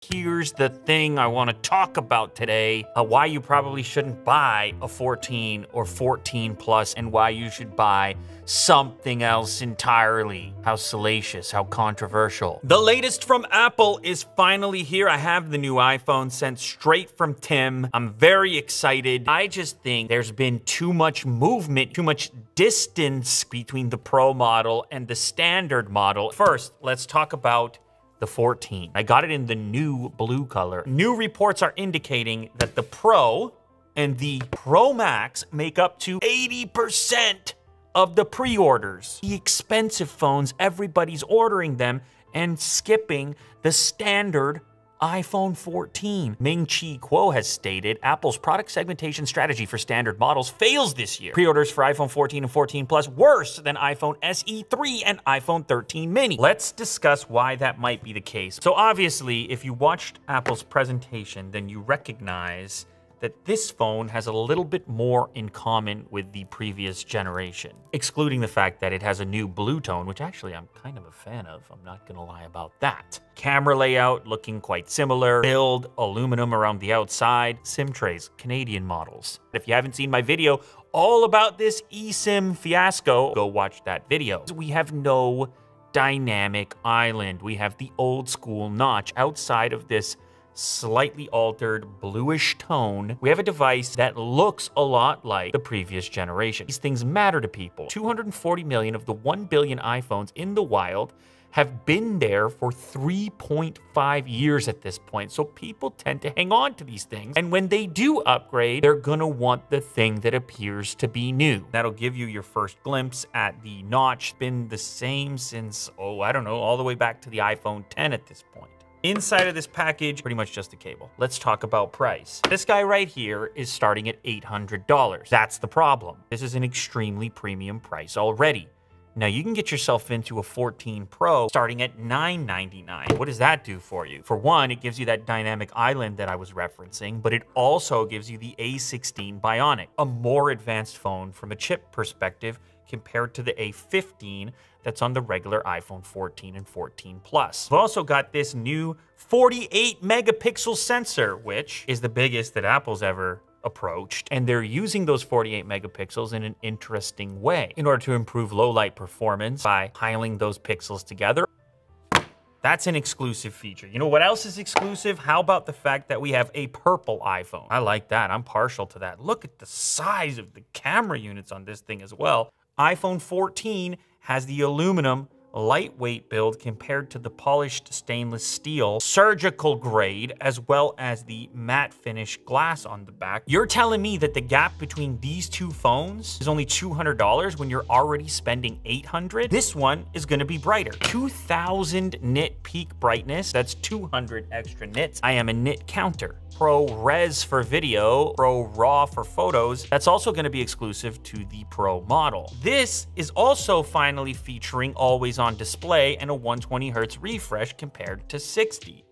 Here's the thing I want to talk about today, why you probably shouldn't buy a 14 or 14 Plus and why you should buy something else entirely. How salacious, how controversial. The latest from Apple is finally here. I have the new iPhone sent straight from Tim. I'm very excited. I just think there's been too much movement, too much distance between the Pro model and the standard model. First, let's talk about the 14. I got it in the new blue color. New reports are indicating that the Pro and the Pro Max make up to 80% of the pre-orders. The expensive phones, everybody's ordering them and skipping the standard iPhone 14. Ming-Chi Kuo has stated Apple's product segmentation strategy for standard models fails this year. Pre-orders for iPhone 14 and 14 Plus worse than iPhone SE 3 and iPhone 13 mini. Let's discuss why that might be the case. So obviously, if you watched Apple's presentation, then you recognize that this phone has a little bit more in common with the previous generation, excluding the fact that it has a new blue tone, which actually I'm kind of a fan of. I'm not gonna lie about that. Camera layout looking quite similar. Build, aluminum around the outside. SIM trays, Canadian models. If you haven't seen my video all about this eSIM fiasco, go watch that video. We have no dynamic island. We have the old school notch outside of this slightly altered bluish tone. We have a device that looks a lot like the previous generation. These things matter to people. 240 million of the 1 billion iPhones in the wild have been there for 3.5 years at this point. So people tend to hang on to these things. And when they do upgrade, they're gonna want the thing that appears to be new. That'll give you your first glimpse at the notch. Been the same since, I don't know, all the way back to the iPhone 10 at this point. Inside of this package, pretty much just a cable. Let's talk about price. This guy right here is starting at $800. That's the problem. This is an extremely premium price already. Now you can get yourself into a 14 Pro starting at $999. What does that do for you? For one, it gives you that dynamic island that I was referencing, but it also gives you the A16 Bionic, a more advanced phone from a chip perspective compared to the A15 that's on the regular iPhone 14 and 14 Plus. We've also got this new 48 megapixel sensor, which is the biggest that Apple's ever approached. And they're using those 48 megapixels in an interesting way in order to improve low light performance by piling those pixels together. That's an exclusive feature. You know what else is exclusive? How about the fact that we have a purple iPhone? I like that. I'm partial to that. Look at the size of the camera units on this thing as well. iPhone 14 has the aluminum lightweight build compared to the polished stainless steel surgical grade, as well as the matte finish glass on the back. You're telling me that the gap between these two phones is only $200 when you're already spending $800? This one is gonna be brighter. 2000 nit peak brightness, that's 200 extra nits. I am a nit counter. ProRes for video, Pro Raw for photos. That's also gonna be exclusive to the Pro model. This is also finally featuring always on display and a 120 Hz refresh compared to 60.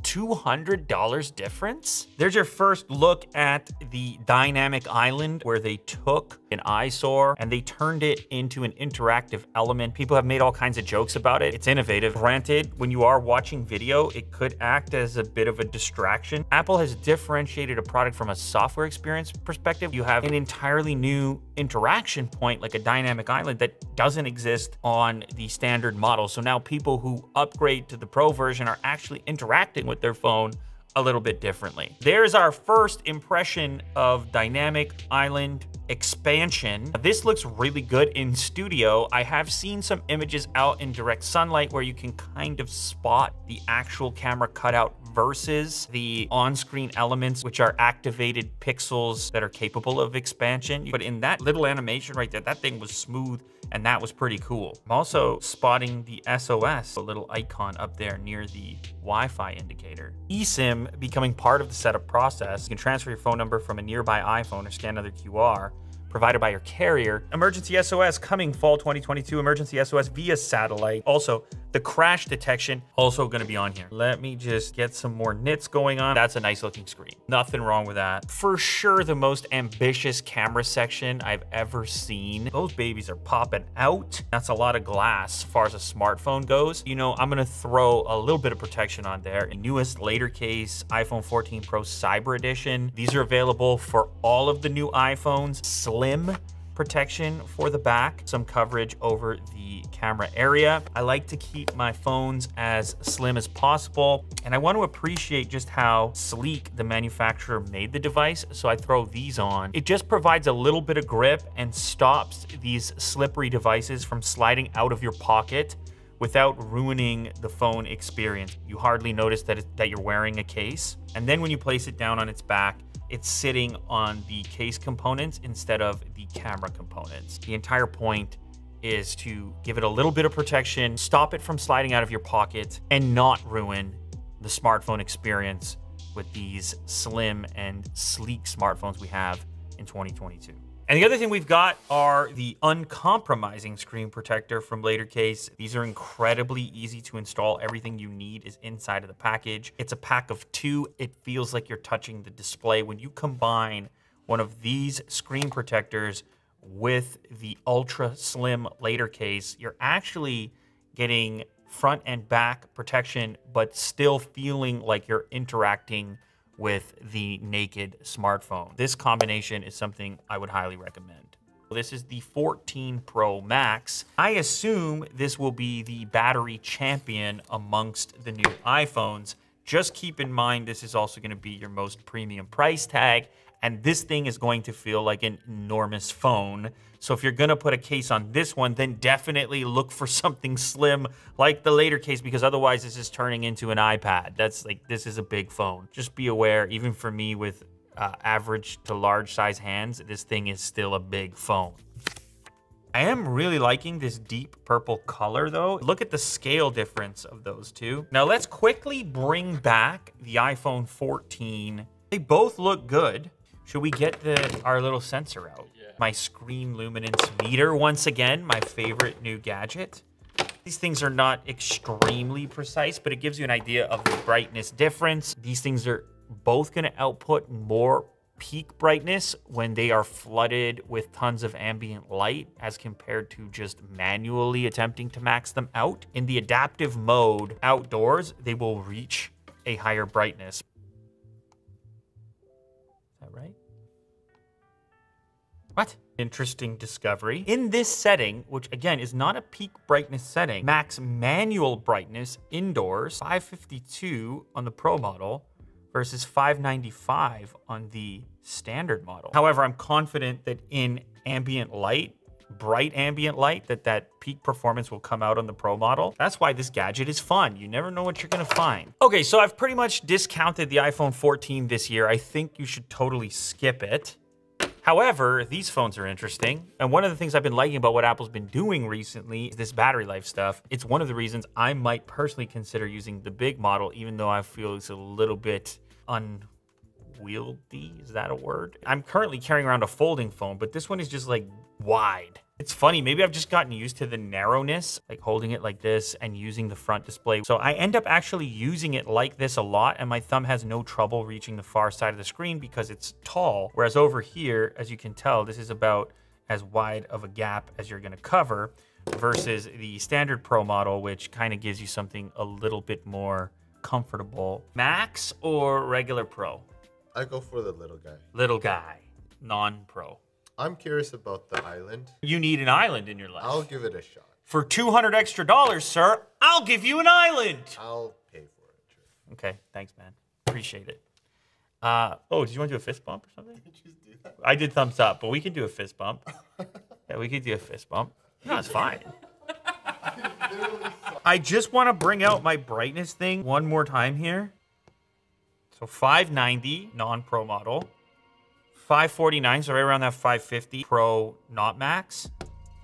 $200 difference? There's your first look at the dynamic island where they took an eyesore and they turned it into an interactive element. People have made all kinds of jokes about it. It's innovative. Granted, when you are watching video, it could act as a bit of a distraction. Apple has differentiated a product from a software experience perspective. You have an entirely new interaction point, like a dynamic island, that doesn't exist on the standard model. So now people who upgrade to the Pro version are actually interacting with their phone a little bit differently. There's our first impression of dynamic island expansion. This looks really good in studio. I have seen some images out in direct sunlight where you can kind of spot the actual camera cutout versus the on-screen elements, which are activated pixels that are capable of expansion. But in that little animation right there, that thing was smooth and that was pretty cool. I'm also spotting the SOS, a little icon up there near the Wi-Fi indicator. eSIM becoming part of the setup process. You can transfer your phone number from a nearby iPhone or scan another QR provided by your carrier. Emergency SOS coming fall 2022. Emergency SOS via satellite. Also, the crash detection also going to be on here. Let me just get some more nits going on. That's a nice looking screen. Nothing wrong with that. For sure, the most ambitious camera section I've ever seen. Those babies are popping out. That's a lot of glass as far as a smartphone goes. You know, I'm going to throw a little bit of protection on there. Newest later case iPhone 14 Pro Cyber Edition. These are available for all of the new iPhones. Slim protection for the back, some coverage over the camera area. I like to keep my phones as slim as possible, and I want to appreciate just how sleek the manufacturer made the device, so I throw these on. It just provides a little bit of grip and stops these slippery devices from sliding out of your pocket without ruining the phone experience. You hardly notice that you're wearing a case, and then when you place it down on its back, it's sitting on the case components instead of the camera components. The entire point is to give it a little bit of protection, stop it from sliding out of your pocket, and not ruin the smartphone experience with these slim and sleek smartphones we have in 2022. And the other thing we've got are the uncompromising screen protector from Latercase. These are incredibly easy to install. Everything you need is inside of the package. It's a pack of 2. It feels like you're touching the display. When you combine one of these screen protectors with the ultra slim Latercase, you're actually getting front and back protection, but still feeling like you're interacting with the naked smartphone. This combination is something I would highly recommend. This is the 14 Pro Max. I assume this will be the battery champion amongst the new iPhones. Just keep in mind, this is also gonna be your most premium price tag, and this thing is going to feel like an enormous phone. So if you're gonna put a case on this one, then definitely look for something slim like the Latercase, because otherwise this is turning into an iPad. This is a big phone. Just be aware, even for me with average to large size hands, this thing is still a big phone. I am really liking this deep purple color though. Look at the scale difference of those two. Now let's quickly bring back the iPhone 14. They both look good. Should we get our little sensor out? Yeah. My screen luminance meter, once again, my favorite new gadget. These things are not extremely precise, but it gives you an idea of the brightness difference. These things are both gonna output more peak brightness when they are flooded with tons of ambient light as compared to just manually attempting to max them out. In the adaptive mode outdoors, they will reach a higher brightness. Right? What? Interesting discovery. In this setting, which again is not a peak brightness setting, max manual brightness indoors, 552 on the Pro model versus 595 on the standard model. However, I'm confident that in ambient light, bright ambient light, that peak performance will come out on the Pro model. That's why this gadget is fun. You never know what you're gonna find. Okay, so I've pretty much discounted the iPhone 14 this year. I think you should totally skip it. However, these phones are interesting. And one of the things I've been liking about what Apple's been doing recently is this battery life stuff. It's one of the reasons I might personally consider using the big model, even though I feel it's a little bit unwieldy, is that a word? I'm currently carrying around a folding phone, but this one is just like wide. It's funny, maybe I've just gotten used to the narrowness, like holding it like this and using the front display. So I end up actually using it like this a lot, and my thumb has no trouble reaching the far side of the screen because it's tall. Whereas over here, as you can tell, this is about as wide of a gap as you're gonna cover versus the standard Pro model, which kind of gives you something a little bit more comfortable. Max or regular Pro? I go for the little guy. Little guy, non-Pro. I'm curious about the island. You need an island in your life. I'll give it a shot. For $200 extra, sir, I'll give you an island. I'll pay for it. Sure. Okay, thanks, man. Appreciate it. Oh, did you want to do a fist bump or something? Did you just do that? I did thumbs up, but we can do a fist bump. Yeah, we could do a fist bump. No, it's fine. I just want to bring out my brightness thing one more time here. So 590 non-Pro model. 549, so right around that 550 Pro, not Max.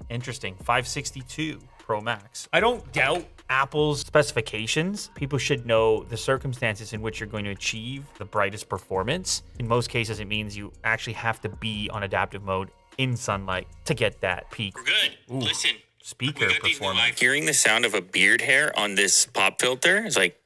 Interesting, 562 Pro Max. I don't doubt Apple's specifications. People should know the circumstances in which you're going to achieve the brightest performance. In most cases, it means you actually have to be on adaptive mode in sunlight to get that peak. We're good. Ooh, Listen. speaker performance. Hearing the sound of a beard hair on this pop filter is like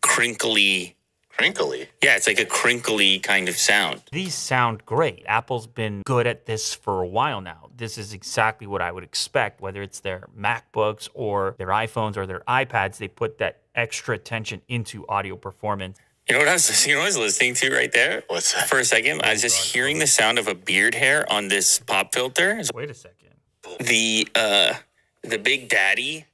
crinkly. Crinkly. Yeah, it's like a crinkly kind of sound. These sound great. Apple's been good at this for a while now. This is exactly what I would expect, whether it's their MacBooks or their iPhones or their iPads. They put that extra attention into audio performance. You know what I was listening to right there? What's that? For a second, I was just hearing the sound of a beard hair on this pop filter. Wait a second. The Big Daddy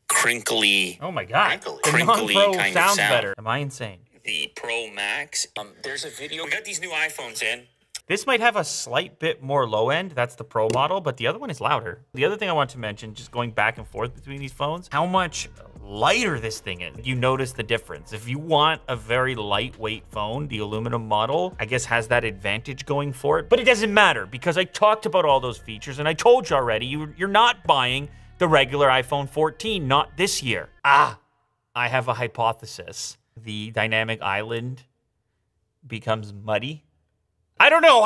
crinkly. Oh my God. Crinkly. The Crinkly non-Pro kind of sounds sound. better. Am I insane? The Pro Max. There's a video. We got these new iPhones in. This might have a slight bit more low end. That's the Pro model, but the other one is louder. The other thing I want to mention, just going back and forth between these phones, how much lighter this thing is. You notice the difference. If you want a very lightweight phone, the aluminum model, I guess, has that advantage going for it. But it doesn't matter because I talked about all those features and I told you already, you're not buying the regular iPhone 14, not this year. I have a hypothesis. The dynamic island becomes muddy. I don't know.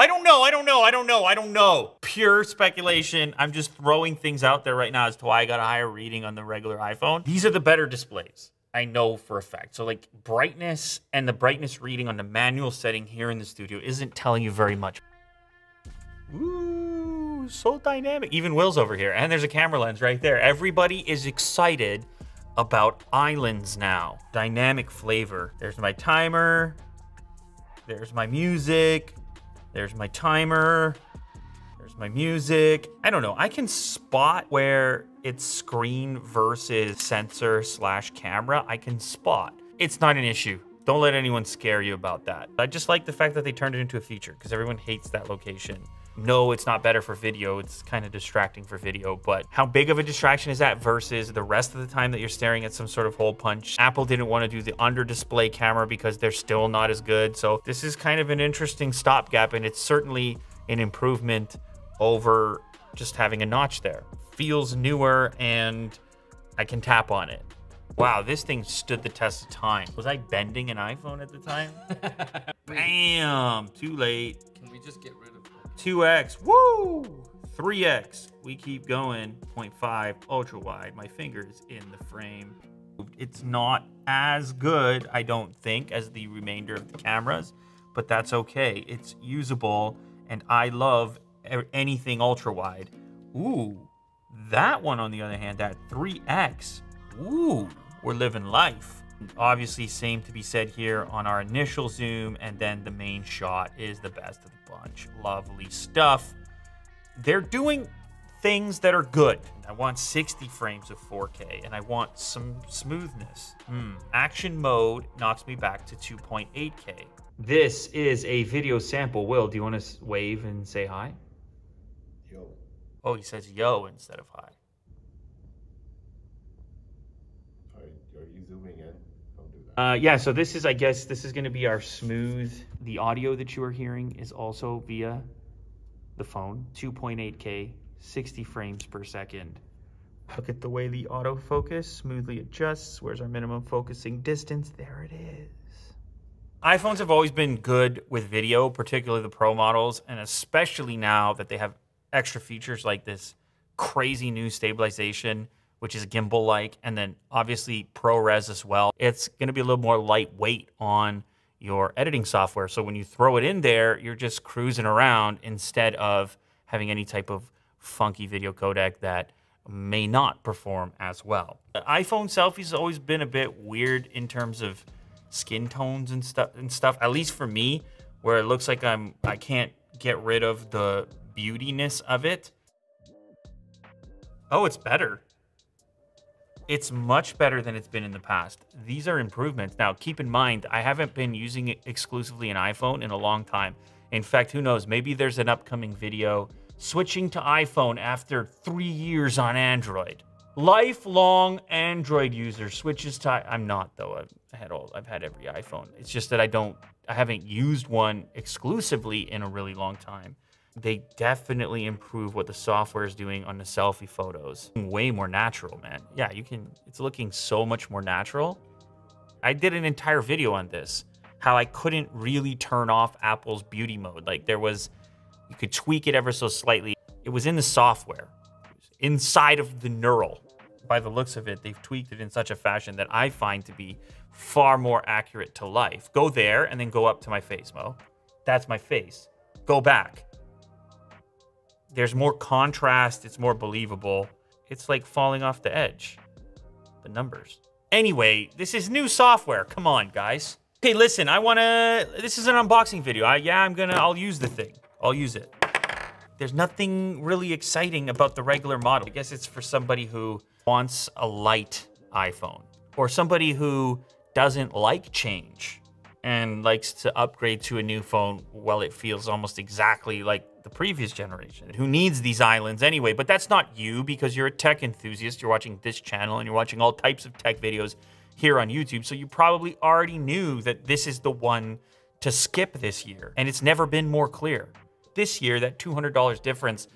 Pure speculation. I'm just throwing things out there right now as to why I got a higher reading on the regular iPhone. These are the better displays. I know for a fact. So like brightness and the brightness reading on the manual setting here in the studio isn't telling you very much. Ooh, so dynamic. Even Will's over here. And there's a camera lens right there. Everybody is excited about islands now. Dynamic flavor. There's my timer. There's my music. There's my timer. There's my music. I don't know. I can spot where it's screen versus sensor / camera. I can spot. It's not an issue. Don't let anyone scare you about that. I just like the fact that they turned it into a feature because everyone hates that location. No, it's not better for video. It's kind of distracting for video, but how big of a distraction is that versus the rest of the time that you're staring at some sort of hole punch? Apple didn't want to do the under display camera because they're still not as good. So this is kind of an interesting stopgap, and it's certainly an improvement over just having a notch there. Feels newer, and I can tap on it. Wow, this thing stood the test of time. Was I bending an iPhone at the time? Bam, too late. Can we just get rid of it? 2x, woo! 3x, we keep going. 0.5 ultra wide. My finger's in the frame. It's not as good, I don't think, as the remainder of the cameras, but that's okay. It's usable, and I love anything ultra wide. Ooh, that one on the other hand, that 3x. Ooh, we're living life. Obviously, same to be said here on our initial zoom, and then the main shot is the best of the bunch. Lovely stuff. They're doing things that are good. I want 60 frames of 4K, and I want some smoothness. Action mode knocks me back to 2.8K. This is a video sample. Will, do you want to wave and say hi? Yo. Oh, he says yo instead of hi. Are you zooming in? Don't do that. Yeah, so this is, I guess, this is going to be our smooth. The audio that you are hearing is also via the phone. 2.8K, 60 frames per second. Look at the way the autofocus smoothly adjusts. Where's our minimum focusing distance? There it is. iPhones have always been good with video, particularly the Pro models, and especially now that they have extra features like this crazy new stabilization, which is gimbal-like, and then obviously ProRes as well. It's gonna be a little more lightweight on your editing software. So when you throw it in there, you're just cruising around instead of having any type of funky video codec that may not perform as well. iPhone selfies has always been a bit weird in terms of skin tones and stuff, at least for me, where it looks like I can't get rid of the beautiness of it. Oh, it's better. It's much better than it's been in the past. These are improvements. Now, keep in mind, I haven't been using it exclusively an iPhone in a long time. In fact, who knows, maybe there's an upcoming video switching to iPhone after 3 years on Android. Lifelong Android user switches to, I'm not though, I've had every iPhone. It's just that I haven't used one exclusively in a really long time. They definitely improve what the software is doing on the selfie photos. Way more natural, man. Yeah, it's looking so much more natural. I did an entire video on this, how I couldn't really turn off Apple's beauty mode. Like there was You could tweak it ever so slightly. It was in the software, inside of the knurl. By the looks of it, they've tweaked it in such a fashion that I find to be far more accurate to life. Go there and then go up to my face, Mo. That's my face. Go back. There's more contrast. It's more believable. It's like falling off the edge. The numbers. Anyway, this is new software. Come on, guys. Okay, listen, this is an unboxing video. I'll use the thing. I'll use it. There's nothing really exciting about the regular model. I guess it's for somebody who wants a light iPhone, or somebody who doesn't like change and likes to upgrade to a new phone while it feels almost exactly like the previous generation, who needs these islands anyway. But that's not you, because you're a tech enthusiast. You're watching this channel and you're watching all types of tech videos here on YouTube. So you probably already knew that this is the one to skip this year. And it's never been more clear. This year, that $200 difference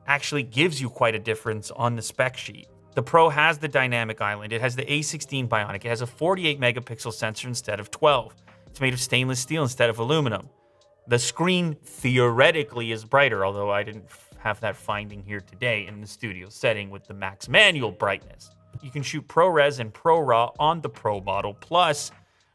actually gives you quite a difference on the spec sheet. The Pro has the dynamic island. It has the A16 Bionic. It has a 48 megapixel sensor instead of 12. It's made of stainless steel instead of aluminum. The screen theoretically is brighter, although I didn't have that finding here today in the studio setting with the max manual brightness. You can shoot ProRes and ProRAW on the Pro model, plus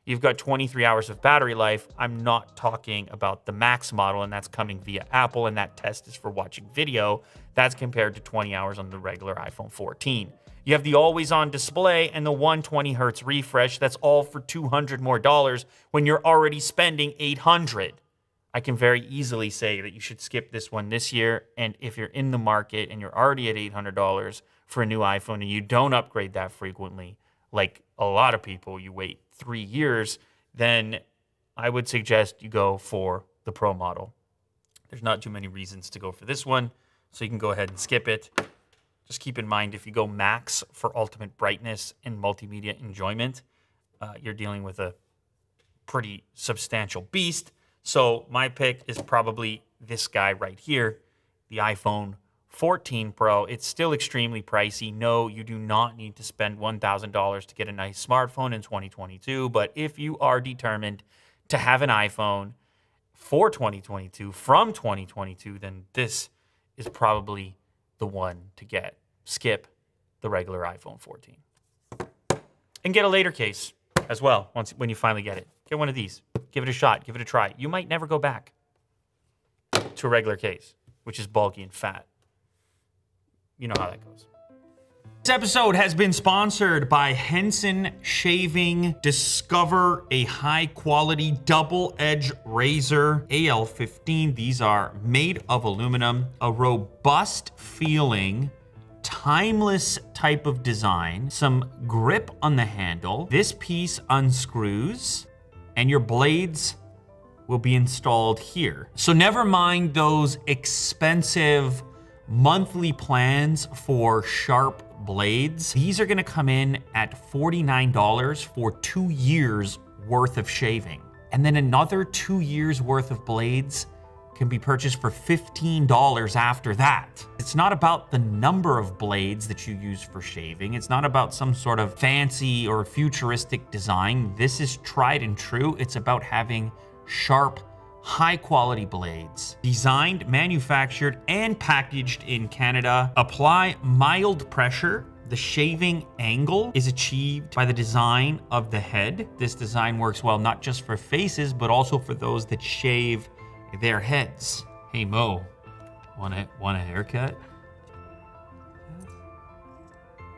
you've got 23 hours of battery life. I'm not talking about the Max model, and that's coming via Apple, and that test is for watching video. That's compared to 20 hours on the regular iPhone 14. You have the always-on display and the 120 hertz refresh. That's all for $200 more when you're already spending $800. I can very easily say that you should skip this one this year, and if you're in the market and you're already at $800 for a new iPhone and you don't upgrade that frequently, like a lot of people, you wait 3 years, then I would suggest you go for the Pro model. There's not too many reasons to go for this one, so you can go ahead and skip it. Just keep in mind, if you go Max for ultimate brightness and multimedia enjoyment, you're dealing with a pretty substantial beast. So my pick is probably this guy right here, the iPhone 14 Pro. It's still extremely pricey. No, you do not need to spend $1,000 to get a nice smartphone in 2022. But if you are determined to have an iPhone for 2022, from 2022, then this is probably the one to get. Skip the regular iPhone 14. And get a later case as well when you finally get it. Get one of these. Give it a shot. Give it a try. You might never go back to a regular case, which is bulky and fat. You know how that goes. This episode has been sponsored by Henson Shaving. Discover a high-quality double-edge razor, AL15. These are made of aluminum, a robust feeling, timeless type of design, some grip on the handle. This piece unscrews, and your blades will be installed here. So never mind those expensive monthly plans for sharp blades. These are gonna come in at $49 for 2 years worth of shaving. And then another 2 years worth of blades can be purchased for $15 after that. It's not about the number of blades that you use for shaving. It's not about some sort of fancy or futuristic design. This is tried and true. It's about having sharp, high-quality blades. Designed, manufactured, and packaged in Canada. Apply mild pressure. The shaving angle is achieved by the design of the head. This design works well not just for faces, but also for those that shave their heads. Hey Mo, want a haircut?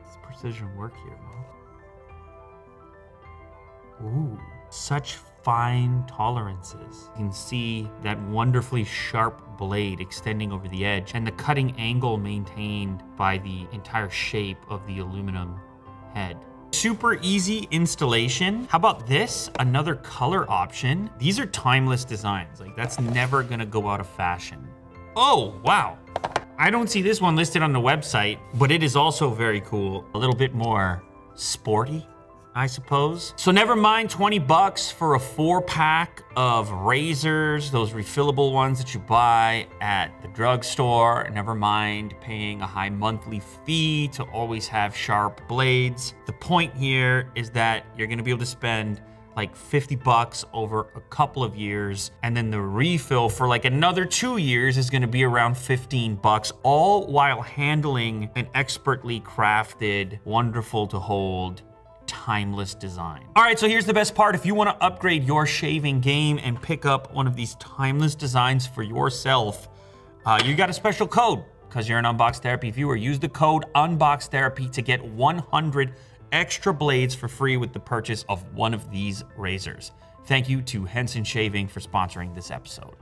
It's precision work here, Mo. Ooh, such fine tolerances. You can see that wonderfully sharp blade extending over the edge, and the cutting angle maintained by the entire shape of the aluminum head. Super easy installation. How about this? Another color option. These are timeless designs. Like, that's never gonna go out of fashion. Oh, wow. I don't see this one listed on the website, but it is also very cool. A little bit more sporty, I suppose. So never mind 20 bucks for a 4-pack of razors, those refillable ones that you buy at the drugstore. Never mind paying a high monthly fee to always have sharp blades. The point here is that you're gonna be able to spend like 50 bucks over a couple of years. And then the refill for like another 2 years is gonna be around 15 bucks, all while handling an expertly crafted, wonderful to hold, timeless design. All right, so here's the best part. If you want to upgrade your shaving game and pick up one of these timeless designs for yourself, you got a special code because you're an Unbox Therapy viewer. Use the code Unbox Therapy to get 100 extra blades for free with the purchase of one of these razors. Thank you to Henson Shaving for sponsoring this episode.